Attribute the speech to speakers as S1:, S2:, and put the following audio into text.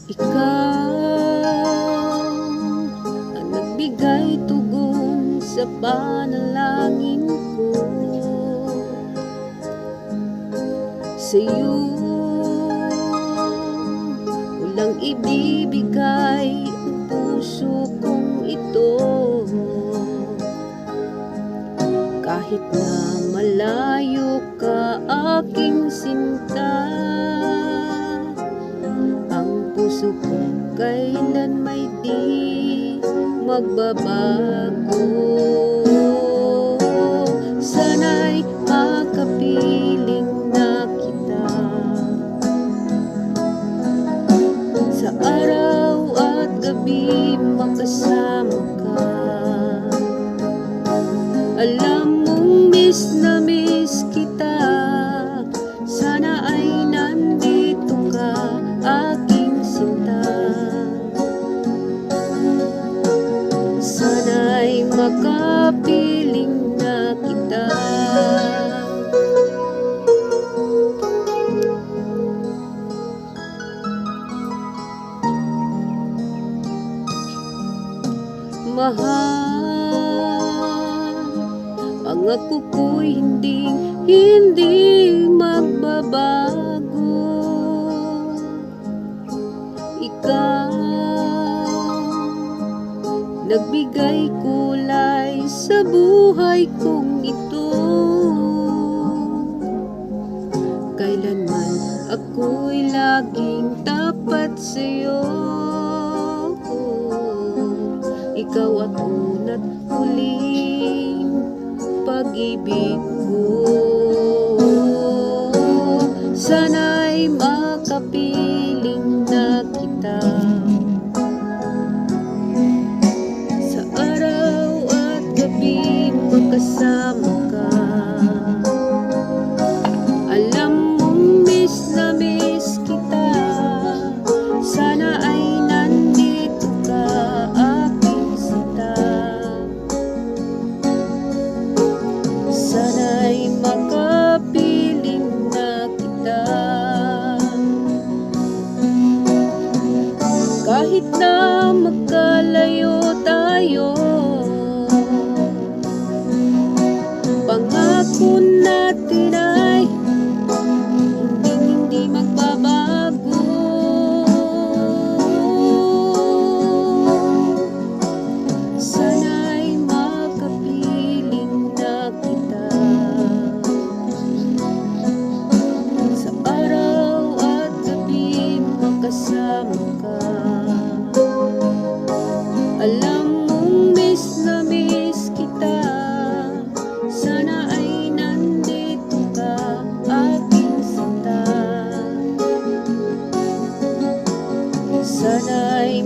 S1: Ikaw ang nagbigay tugon sa panalangin ko. Sa'yo walang ibibigay ang puso kong ito. Kahit na malayo ka aking sinta, ang puso ko kailan may di magbabago. Sana'y makapiling na kita sa araw at gabi, makasama ka. Alam mong miss na miss kita, sana ay nandito ka, aking sinta. Sana'y makapiling na kita. Mahal, pangako ko'y hindi magbabago. Ikaw nagbigay kulay sa buhay kong ito. Kailanman ako'y laging tapat sa'yo. Ikaw at una't huling pag-ibig ko. Sana'y makapiling na kita sa araw at gabi, makasama ka. Alam mong miss na miss kita, sana ay nandito ka, aking sinta. Sana'y makapiling na kita. Kahit na magkalayo tayo, pangako natin ay hindi magbabago. Sana'y makapiling na kita sa araw at gabi, makasama ka. Alam mong miss na miss kita, sana ay nandito ka, aking sinta. Sana'y